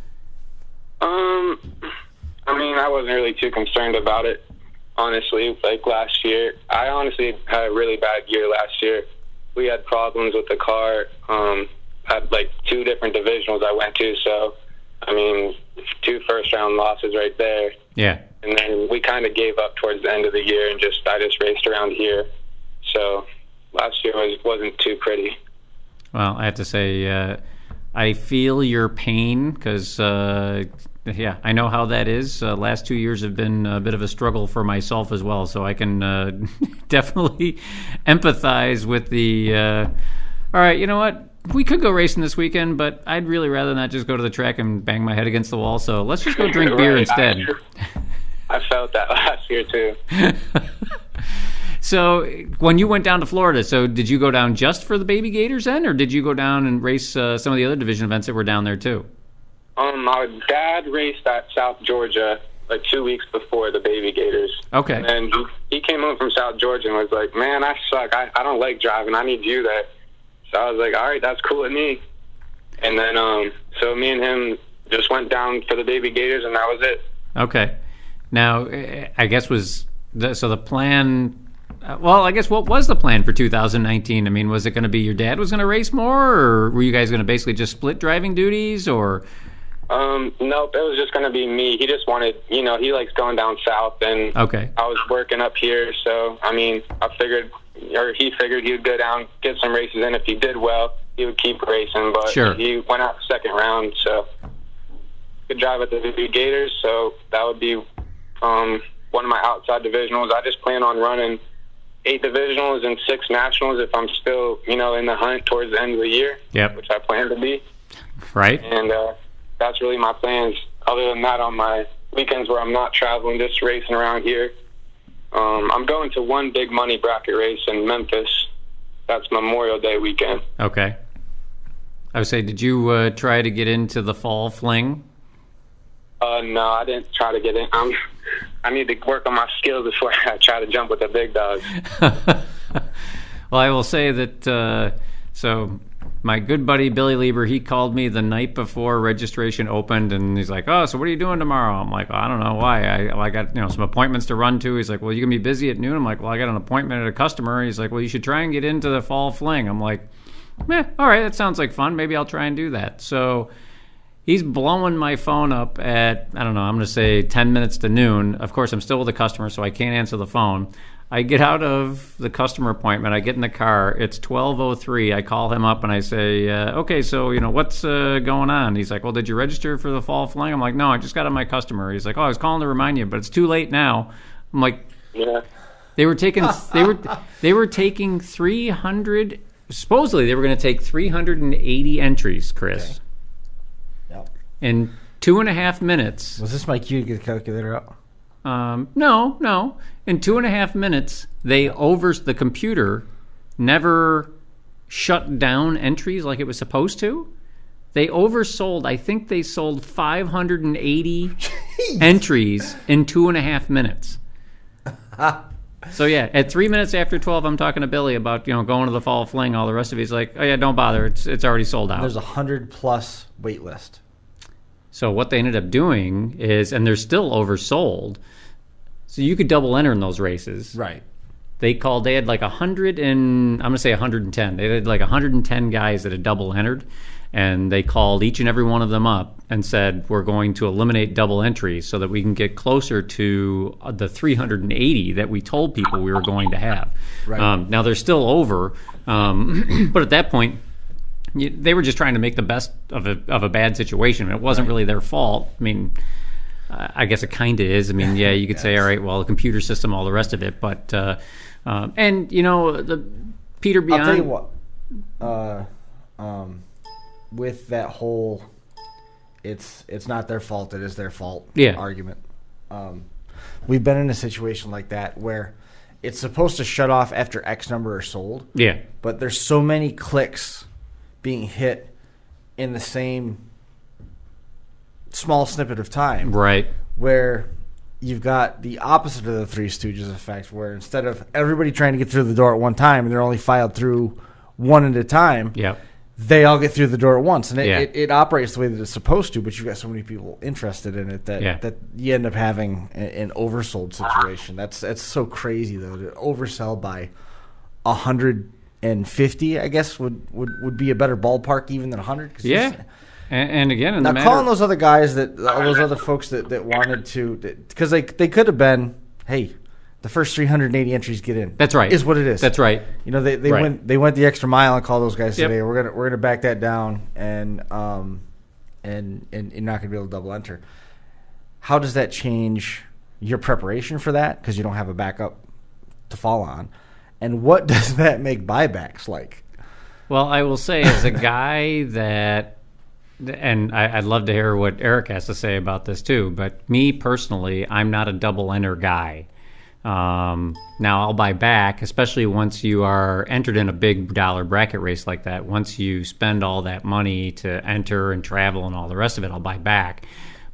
I mean, I wasn't really too concerned about it, honestly. Like last year, I honestly had a really bad year last year. We had problems with the car. Had like 2 different divisionals I went to, so I mean, 2 first-round losses right there. Yeah. And then we kind of gave up towards the end of the year and I just raced around here. So last year wasn't too pretty. Well, I have to say, I feel your pain because, yeah, I know how that is. Last 2 years have been a bit of a struggle for myself as well, so I can definitely empathize with the, all right, you know what? We could go racing this weekend, but I'd really rather not just go to the track and bang my head against the wall, so let's just go drink beer instead. I felt that last year, too. So when you went down to Florida, so did you go down just for the Baby Gators then, or did you go down and race some of the other division events that were down there, too? My dad raced at South Georgia like 2 weeks before the Baby Gators. Okay. And he came home from South Georgia and was like, man, I suck. I don't like driving. I need you there. So I was like, all right, that's cool with me. And then, so me and him just went down for the Baby Gators, and that was it. Okay. Now, I guess the plan, well, I guess what was the plan for 2019? I mean, was it going to be your dad was going to race more, or were you guys going to basically just split driving duties, or? Nope, it was just going to be me. He just wanted, he likes going down south, and okay. I was working up here, so, I mean, he figured he would go down, get some races in. If he did well, he would keep racing, but sure. He went out the second round, so could drive at the Baby Gators, so that would be one of my outside divisionals. I just plan on running 8 divisionals and 6 nationals if I'm still, in the hunt towards the end of the year, yep. Which I plan to be. Right. And that's really my plans. Other than that, on my weekends where I'm not traveling, just racing around here, I'm going to one big money bracket race in Memphis. That's Memorial Day weekend. Okay. I would say, did you try to get into the fall fling? No, I didn't try to get in. I need to work on my skills before I try to jump with the big dogs. Well, I will say that, so my good buddy Billy Lieber, he called me the night before registration opened, and he's like, oh, so what are you doing tomorrow? I'm like, I don't know why. I got some appointments to run to. He's like, well, you can be busy at noon. I'm like, well, I got an appointment at a customer. He's like, well, you should try and get into the fall fling. I'm like, all right, that sounds like fun. Maybe I'll try and do that. So He's blowing my phone up at, I don't know, I'm going to say 10 minutes to noon. Of course, I'm still with the customer, so I can't answer the phone. I get out of the customer appointment. I get in the car. It's 12:03. I call him up and I say, okay, so, what's going on? He's like, well, did you register for the fall fling? I'm like, no, I just got on my customer. He's like, oh, I was calling to remind you, but it's too late now. I'm like, Yeah. they were taking 300, supposedly they were going to take 380 entries, Chris. Okay. Yep. In 2.5 minutes. Was this my cue to get the calculator out? No. In 2.5 minutes, the computer never shut down entries like it was supposed to. They oversold. I think they sold 580 entries in 2.5 minutes. So yeah, at 3 minutes after 12, I'm talking to Billy about going to the fall fling. All the rest of it, he's like, oh yeah, don't bother. It's already sold out. There's 100+ wait list. So what they ended up doing is, and they're still oversold. So you could double enter in those races. Right. They had like 100 and I'm going to say 110. They had like 110 guys that had double entered, and they called each and every one of them up and said, we're going to eliminate double entries so that we can get closer to the 380 that we told people we were going to have. Right. Now they're still over, but at that point, they were just trying to make the best of a bad situation. It wasn't really their fault. I mean, I guess it kind of is. I mean, yeah, you could say, all right, well, the computer system, all the rest of it. But, and, the Peter Beyond. I'll tell you what, with that whole it's not their fault, it is their fault argument. We've been in a situation like that where it's supposed to shut off after X number are sold. Yeah. But there's so many clicks being hit in the same small snippet of time. Right. Where you've got the opposite of the Three Stooges effect, where instead of everybody trying to get through the door at one time and they're only filed through one at a time, they all get through the door at once. And it operates the way that it's supposed to, but you've got so many people interested in it that you end up having an oversold situation. That's so crazy, though, to oversell by 150, I guess, would be a better ballpark even than 100. Yeah. And again, calling those other guys those other folks that wanted to, because they could have been, hey, the first 380 entries get in. That's right. Is what it is. That's right. They went the extra mile and called those guys today. We're gonna back that down and you're not gonna be able to double enter. How does that change your preparation for that? Because you don't have a backup to fall on. And what does that make buybacks like? Well, I will say, as a guy that, and I'd love to hear what Eric has to say about this too, but me personally, I'm not a double enter guy. Now I'll buy back, especially once you are entered in a big dollar bracket race like that. Once you spend all that money to enter and travel and all the rest of it, I'll buy back.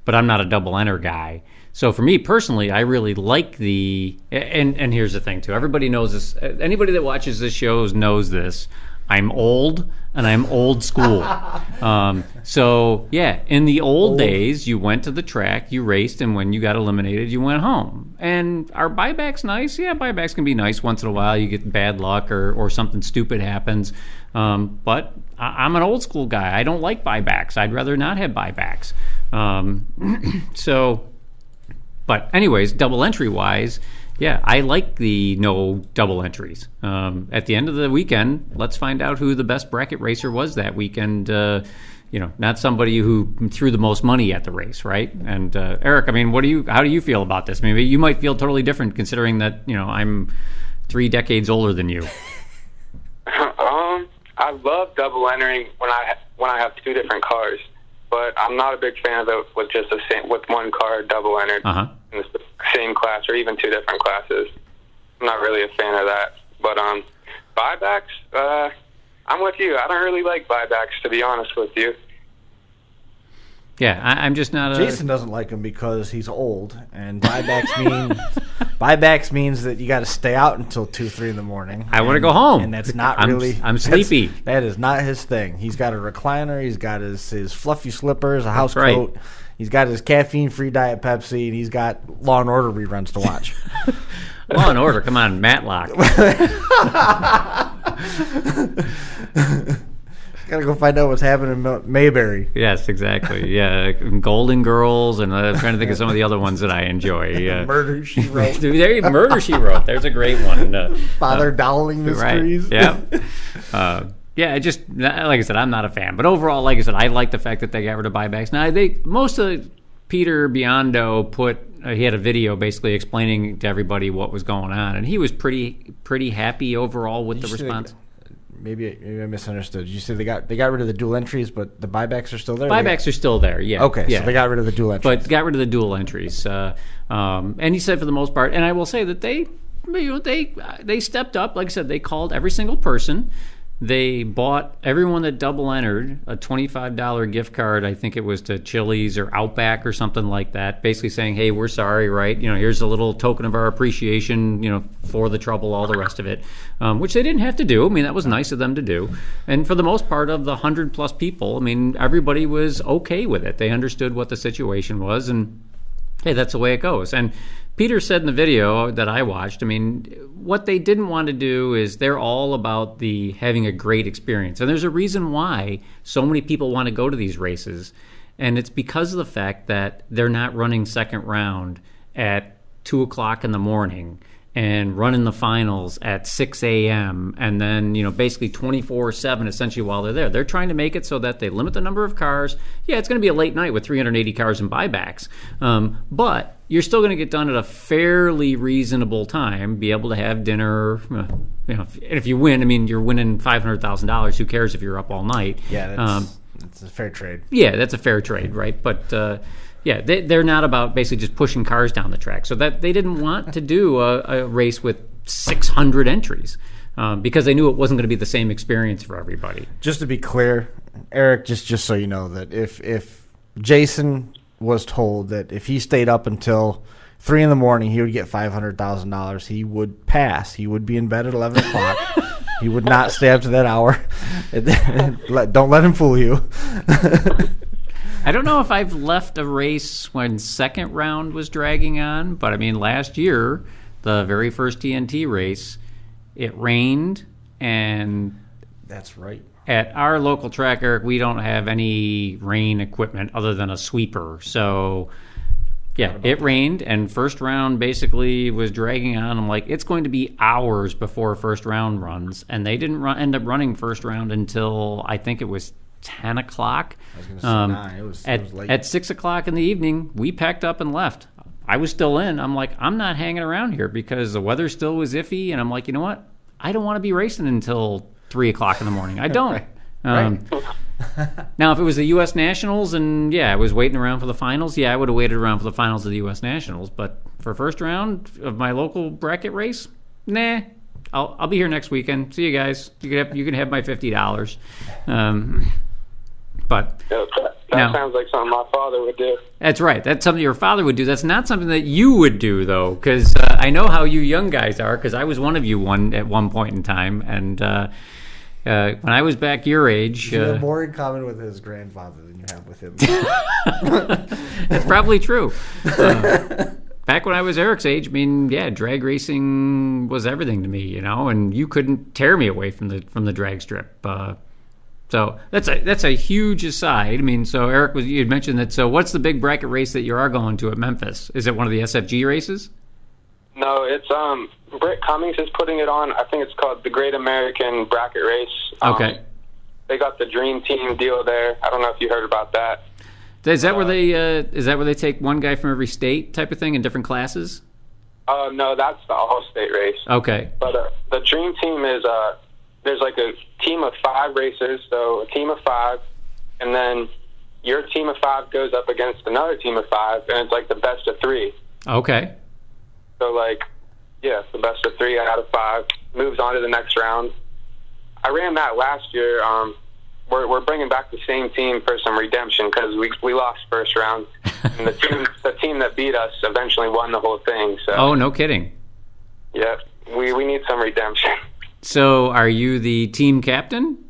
But I'm not a double enter guy. So for me personally, I really like and here's the thing too. Everybody knows this. Anybody that watches this show knows this. I'm old and I'm old school. So yeah, in the old days, you went to the track, you raced, and when you got eliminated, you went home. And are buybacks nice? Yeah, buybacks can be nice once in a while. You get bad luck or something stupid happens. But I'm an old school guy. I don't like buybacks. I'd rather not have buybacks. But anyways, double entry wise, yeah, I like the no double entries. At the end of the weekend, let's find out who the best bracket racer was that weekend. Not somebody who threw the most money at the race, right? And Eric, I mean, how do you feel about this? Maybe you might feel totally different, considering that I'm 3 decades older than you. I love double entering when I have 2 different cars. But I'm not a big fan of it with just with one car double entered in the same class or even 2 different classes. I'm not really a fan of that. But buybacks, I'm with you. I don't really like buybacks, to be honest with you. Yeah, I'm just not a... Jason doesn't like them because he's old, and buybacks means that you got to stay out until 2, 3 in the morning. I want to go home, and that's not I'm sleepy. That is not his thing. He's got a recliner. He's got his fluffy slippers, a house coat. He's got his caffeine-free Diet Pepsi, and he's got Law and Order reruns to watch. Law and Order, come on, Matlock. Gotta go find out what's happening in Mayberry. Yes, exactly. Yeah, Golden Girls, and I'm trying to think of some of the other ones that I enjoy. Murder, She Wrote. Murder, She Wrote. There's a great one. Father Dowling Mysteries. Right. Yeah. Yeah, like I said, I'm not a fan. But overall, like I said, I like the fact that they got rid of buybacks. Now, most of Peter Biondo he had a video basically explaining to everybody what was going on, and he was pretty happy overall with the response. Maybe I misunderstood. Did you say they got rid of the dual entries, but the buybacks are still there? Buybacks are still there, yeah. Okay, yeah. So they got rid of the dual entries. But got rid of the dual entries. And he said for the most part, and I will say that they stepped up. Like I said, they called every single person. They bought everyone that double entered a $25 gift card. I think it was to Chili's or Outback or something like that. Basically saying, "Hey, we're sorry, right? Here's a little token of our appreciation, for the trouble, all the rest of it," which they didn't have to do. I mean, that was nice of them to do. And for the most part of the 100+ people, I mean, everybody was okay with it. They understood what the situation was, and hey, that's the way it goes. And Peter said in the video that I watched, I mean, what they didn't want to do is they're all about having a great experience. And there's a reason why so many people want to go to these races. And it's because of the fact that they're not running second round at 2 o'clock in the morning and running the finals at 6 a.m. and then, basically 24/7 essentially while they're there. They're trying to make it so that they limit the number of cars. Yeah, it's going to be a late night with 380 cars and buybacks. But you're still going to get done at a fairly reasonable time, be able to have dinner. If you win, I mean, you're winning $500,000. Who cares if you're up all night? Yeah, that's a fair trade. Yeah, that's a fair trade, right? But yeah, they're not about basically just pushing cars down the track. So that they didn't want to do a race with 600 entries because they knew it wasn't going to be the same experience for everybody. Just to be clear, Eric, just so you know, that if Jason was told that if he stayed up until 3 in the morning, he would get $500,000, he would pass. He would be in bed at 11 o'clock. He would not stay up to that hour. Don't let him fool you. I don't know if I've left a race when second round was dragging on, but I mean, last year, the very first TNT race, it rained, and that's right. At our local track, Eric, we don't have any rain equipment other than a sweeper. So, yeah, it rained, and first round basically was dragging on. I'm like, it's going to be hours before first round runs, and they didn't end up running first round until I think it was 10 o'clock. I was going to say 9. It was late. At 6 o'clock in the evening, we packed up and left. I was still in. I'm like, I'm not hanging around here because the weather still was iffy, and I'm like, you know what? I don't want to be racing until 3 o'clock in the morning. I don't. Right. Now, if it was the U.S. Nationals and, yeah, I was waiting around for the finals, yeah, I would have waited around for the finals of the U.S. Nationals. But for first round of my local bracket race, nah. I'll be here next weekend. See you guys. You can have my $50. But that sounds like something my father would do. That's right. That's something your father would do. That's not something that you would do, though, because I know how you young guys are, because I was one of you at one point in time. And when I was back your age... You have more in common with his grandfather than you have with him. That's probably true. Back when I was Eric's age, I mean, yeah, drag racing was everything to me, and you couldn't tear me away from the drag strip. So that's a huge aside. I mean, so Eric, you had mentioned that. So what's the big bracket race that you are going to at Memphis? Is it one of the SFG races? No, it's Britt Cummings is putting it on. I think it's called the Great American Bracket Race. Okay. They got the Dream Team deal there. I don't know if you heard about that. Is that where they take one guy from every state type of thing in different classes? No, that's the all-state race. Okay. But the Dream Team is there's like a team of 5 racers, so a team of 5, and then your team of 5 goes up against another team of 5, and it's like the best of 3. Okay. So the best of 3 out of 5 moves on to the next round. I ran that last year. We're bringing back the same team for some redemption because we lost first round, and the team that beat us eventually won the whole thing. So. Oh, no kidding. Yeah, we need some redemption. So, are you the team captain?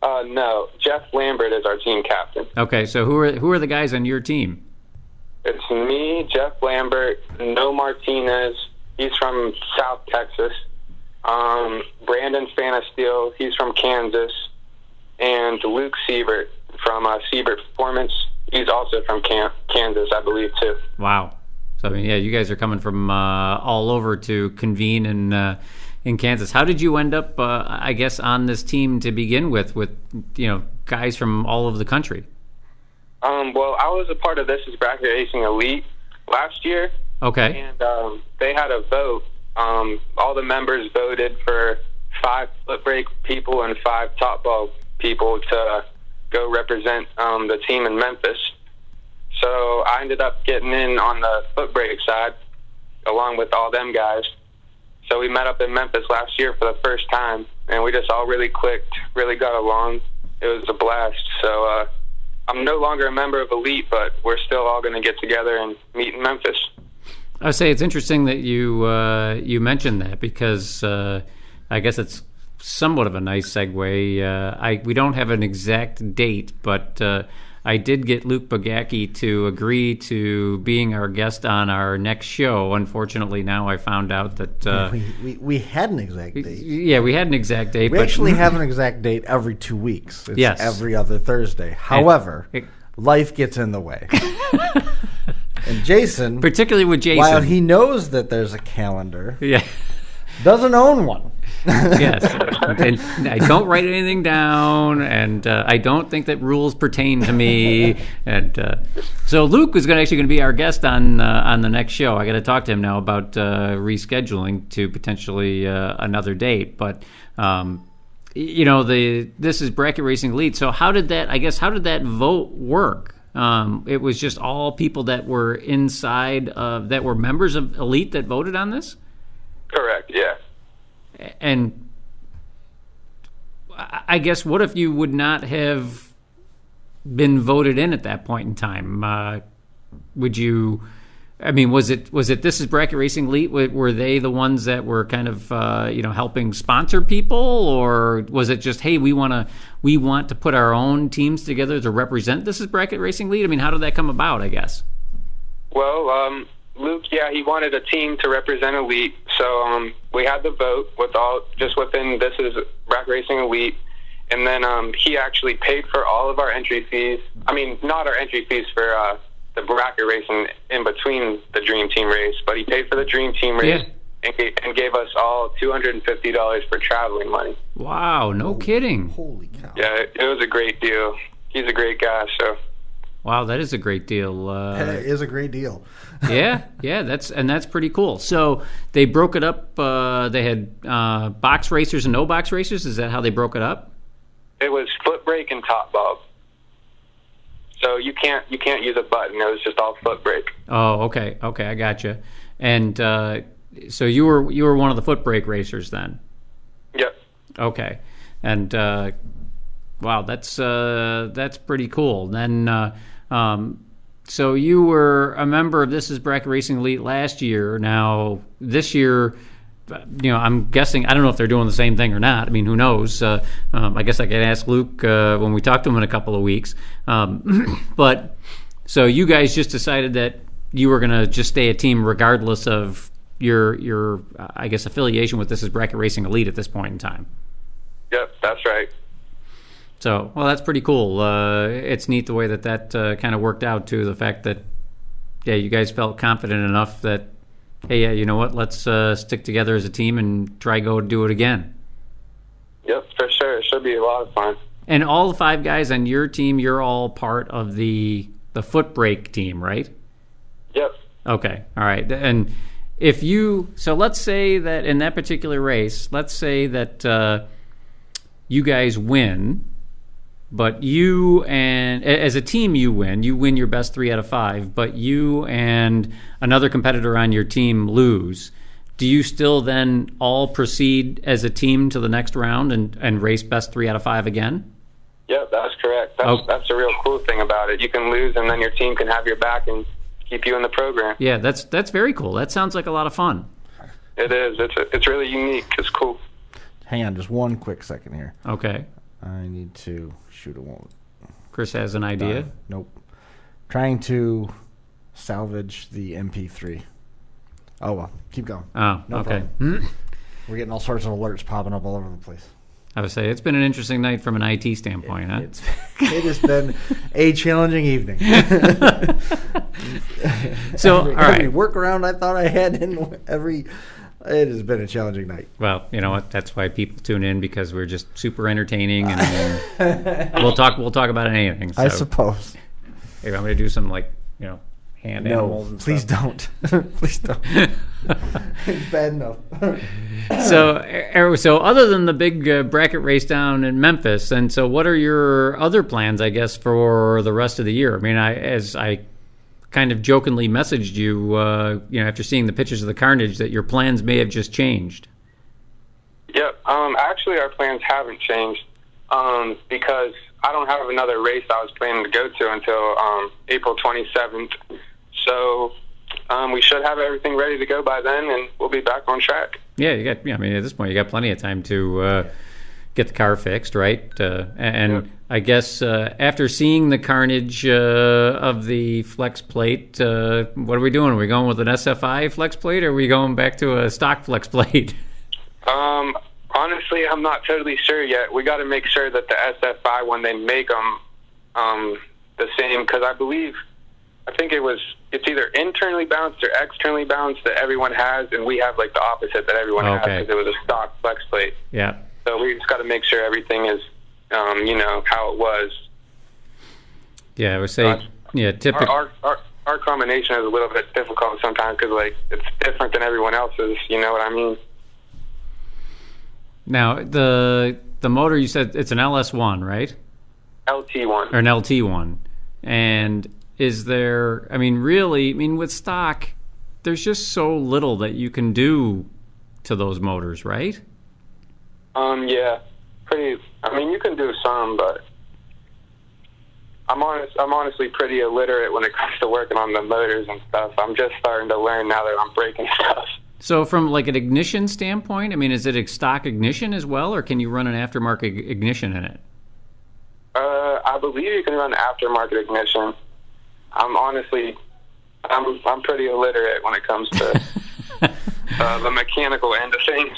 No, Jeff Lambert is our team captain. Okay, so who are the guys on your team? It's me, Jeff Lambert, No Martinez. He's from South Texas. Brandon Fanasteel. He's from Kansas. and Luke Siebert from Siebert Performance. He's also from Kansas, I believe, too. Wow. So, I mean, yeah, you guys are coming from all over to convene in Kansas. How did you end up, I guess, on this team to begin with guys from all over the country? Well, I was a part of This Is Bracket Racing Elite last year. Okay. And they had a vote. All the members voted for 5 foot brake people and 5 top ball people to go represent the team in Memphis. So I ended up getting in on the foot brake side along with all them guys. So we met up in Memphis last year for the first time, and we just all really clicked, really got along. It was a blast. So I'm no longer a member of Elite, but we're still all going to get together and meet in Memphis. I would say it's interesting that you mentioned that, because I guess it's somewhat of a nice segue. We don't have an exact date, but I did get Luke Bagacki to agree to being our guest on our next show. Unfortunately, now I found out that we had an exact date. Yeah, we had an exact date. We actually have an exact date every 2 weeks. It's yes, every other Thursday. However, life gets in the way. And Jason, particularly with Jason, while he knows that there's a calendar, yeah, doesn't own one. Yes, and I don't write anything down, and I don't think that rules pertain to me. And so Luke is actually going to be our guest on the next show. I got to talk to him now about rescheduling to potentially another date. But this is Bracket Racing Elite. So how did that vote work? It was just all people that were inside that were members of Elite that voted on this? Correct, yeah. And I guess, what if you would not have been voted in at that point in time? Would you? I mean, was it This Is Bracket Racing Elite? Were they the ones that were kind of helping sponsor people, or was it just, hey, we want to put our own teams together to represent This Is Bracket Racing Elite? I mean, how did that come about, I guess? Well, Luke, yeah, he wanted a team to represent Elite, so we had the vote within This Is Bracket Racing Elite, and then he actually paid for all of our entry fees. I mean, not our entry fees for the bracket racing in between the Dream Team race, but he paid for the Dream Team race and gave us all $250 for traveling money. Wow, no kidding. Holy cow. Yeah, it was a great deal. He's a great guy, so. Wow, that is a great deal. That is a great deal. yeah, that's pretty cool. So they broke it up. They had box racers and no box racers. Is that how they broke it up? It was foot brake and top bob. So you can't use a button. It was just all foot brake. Oh, okay, I gotcha. And so you were one of the foot brake racers then? Yep. Okay, and wow, that's pretty cool. Then. So you were a member of This Is Bracket Racing Elite last year. Now, this year, I'm guessing, I don't know if they're doing the same thing or not. I mean, who knows? I guess I could ask Luke when we talk to him in a couple of weeks. But so you guys just decided that you were going to just stay a team regardless of your I guess, affiliation with This Is Bracket Racing Elite at this point in time. Yep, that's right. So, well, that's pretty cool. It's neat the way that kind of worked out, too. The fact that, yeah, you guys felt confident enough that, hey, yeah, you know what, let's stick together as a team and try go do it again. Yep, for sure. It should be a lot of fun. And all the 5 guys on your team, you're all part of the foot brake team, right? Yep. Okay, all right. And so let's say that in that particular race, let's say that you guys win. But as a team, you win your best 3 out of 5, but you and another competitor on your team lose. Do you still then all proceed as a team to the next round and race best 3 out of 5 again? Yep, that's correct. That's the real cool thing about it. You can lose, and then your team can have your back and keep you in the program. Yeah, that's very cool. That sounds like a lot of fun. It is. It's really unique. It's cool. Hang on just one quick second here. Okay. I need to shoot a won't. Chris has an idea. Nope. Trying to salvage the MP3. Oh well, keep going. Oh, no okay. We're getting all sorts of alerts popping up all over the place. I would say it's been an interesting night from an IT standpoint, huh? It has been a challenging evening. So, all right. Every workaround I thought I had it has been a challenging night. Well, you know what? That's why people tune in, because we're just super entertaining, and we'll talk about anything. So. I suppose. Hey, I'm going to do some hand animals and please stuff. don't. Please don't. It's bad enough. So other than the big bracket race down in Memphis, and so what are your other plans, I guess, for the rest of the year? I mean, as I kind of jokingly messaged you, after seeing the pictures of the carnage, that your plans may have just changed. Yep. Actually, our plans haven't changed because I don't have another race I was planning to go to until April 27th. So we should have everything ready to go by then, and we'll be back on track. Yeah, at this point, you got plenty of time to get the car fixed, right? And I guess after seeing the carnage of the flex plate, what are we doing? Are we going with an SFI flex plate, or are we going back to a stock flex plate? Honestly, I'm not totally sure yet. We got to make sure that the SFI, when they make them, the same, because I think it's either internally balanced or externally balanced that everyone has, and we have like the opposite that everyone has, because it was a stock flex plate. Yeah. So we just got to make sure everything is, how it was. Yeah, I would say, typically. Our combination is a little bit difficult sometimes because it's different than everyone else's. You know what I mean? Now the motor, you said it's an LS1, right? LT1. Or an LT1, and is there? With stock, there's just so little that you can do to those motors, right? Yeah, pretty. You can do some, but I'm honestly pretty illiterate when it comes to working on the motors and stuff. I'm just starting to learn now that I'm breaking stuff. So from like an ignition standpoint, is it a stock ignition as well, or can you run an aftermarket ignition in it? I believe you can run aftermarket ignition. I'm pretty illiterate when it comes to the mechanical end of things.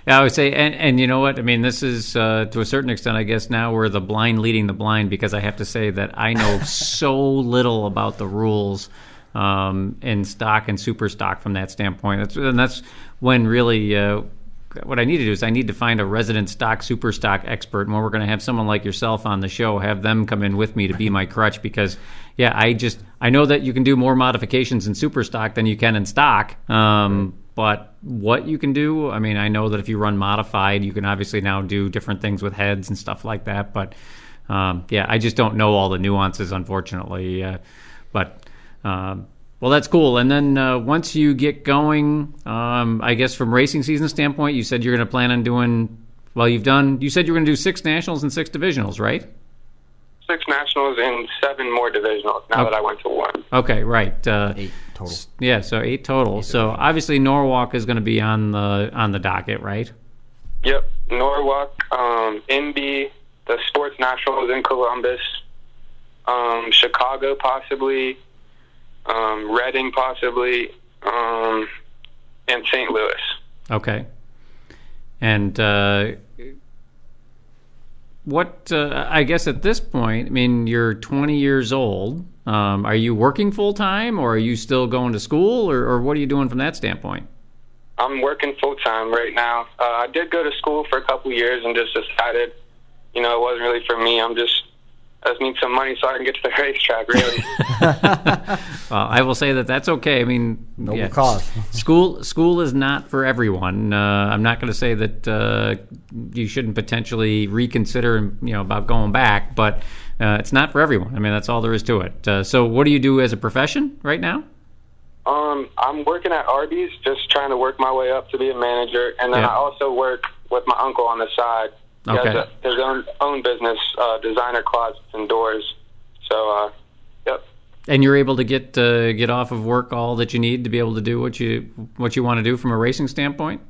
Yeah, I would say, and you know what? This is, to a certain extent, I guess now we're the blind leading the blind, because I have to say that I know so little about the rules in stock and super stock from that standpoint. That's when really what I need to do is I need to find a resident stock, super stock expert, and when we're going to have someone like yourself on the show, have them come in with me to be my crutch, because, I know that you can do more modifications in super stock than you can in stock, but what you can do, I know that if you run modified, you can obviously now do different things with heads and stuff like that, but, I just don't know all the nuances, unfortunately, well, that's cool. And then once you get going, I guess from racing season standpoint, you said you're going to plan on doing, you said you were going to do 6 nationals and 6 divisionals, right? 6 nationals and 7 more divisionals now that I went to 1. Okay, right. 8 total. Yeah, so 8 total. So obviously Norwalk is going to be on the docket, right? Yep, Norwalk, Indy, the Sports Nationals in Columbus, Chicago possibly, Reading possibly, and St. Louis. Okay. And what, I guess at this point, you're 20 years old. Are you working full-time, or are you still going to school, or what are you doing from that standpoint? I'm working full-time right now. I did go to school for a couple years and just decided, it wasn't really for me. I just need some money so I can get to the racetrack, really. Well, I will say that that's okay. Noble cause. School is not for everyone. I'm not going to say that you shouldn't potentially reconsider, about going back, but it's not for everyone. That's all there is to it. So what do you do as a profession right now? I'm working at Arby's, just trying to work my way up to be a manager, and then I also work with my uncle on the side. He has his own business, designer closets and doors. So, yep. And you're able to get off of work all that you need to be able to do what you want to do from a racing standpoint?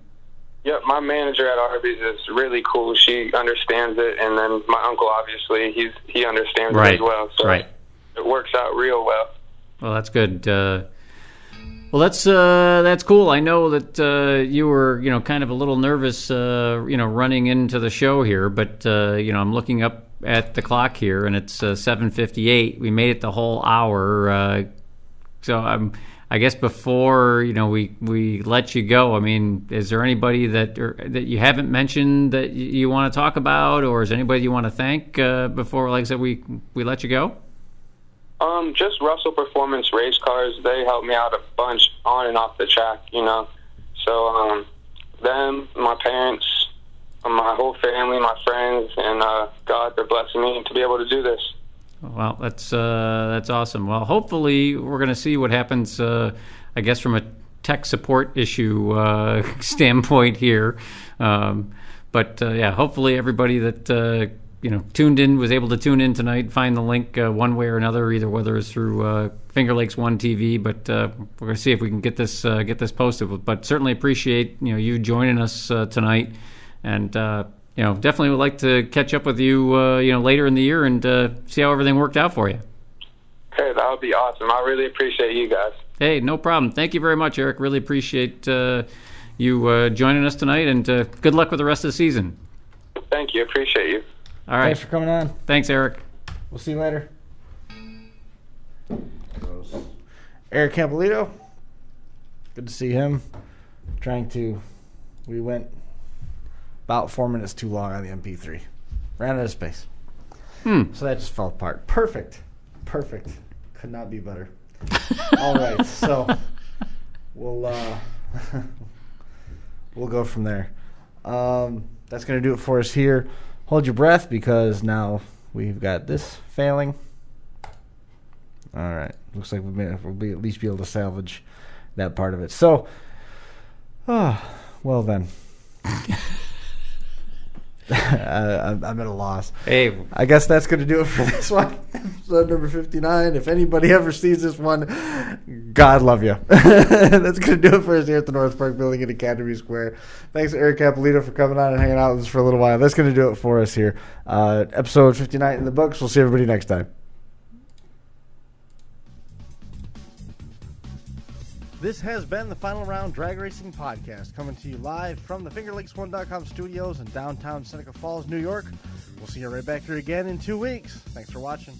Yep, my manager at Arby's is really cool. She understands it, and then my uncle, obviously, he understands it as well. So it works out real well. Well, that's good. Well, that's cool. I know that you were, kind of a little nervous, running into the show here, but I'm looking up at the clock here, and it's 7:58. We made it the whole hour, so I guess before we let you go, I mean, is there anybody that you haven't mentioned that you want to talk about, or is there anybody you want to thank before, like I said, we let you go? Just Russell Performance Race Cars. They helped me out a bunch on and off the track, So, them, my parents, my whole family, my friends, and God, they're blessing me to be able to do this. Well, that's awesome. Well, hopefully we're going to see what happens, I guess, from a tech support issue standpoint here. But hopefully everybody that tuned in, was able to tune in tonight, find the link one way or another, either whether it's through Finger Lakes One TV. But we're going to see if we can get this posted. But certainly appreciate you joining us tonight, and definitely would like to catch up with you later in the year and see how everything worked out for you. Hey, that would be awesome. I really appreciate you guys. Hey, no problem. Thank you very much, Eric. Really appreciate you joining us tonight, and good luck with the rest of the season. Thank you. Appreciate you. All right. Thanks for coming on. Thanks, Eric. We'll see you later. Eric Campolito. Good to see him. We went about 4 minutes too long on the MP3. Ran out of space. So that just fell apart. Perfect. Could not be better. All right. So we'll go from there. That's going to do it for us here. Hold your breath, because now we've got this failing. All right. Looks like we'll at least be able to salvage that part of it. So, well then. I'm at a loss. Hey, I guess that's going to do it for this one. Episode number 59. If anybody ever sees this one, God love you. That's going to do it for us here at the North Park Building in Academy Square. Thanks to Eric Campolito for coming on and hanging out with us for a little while. That's going to do it for us here. Episode 59 in the books. We'll see everybody next time. This has been the Final Round Drag Racing Podcast, coming to you live from the FingerLakes1.com studios in downtown Seneca Falls, New York. We'll see you right back here again in 2 weeks. Thanks for watching.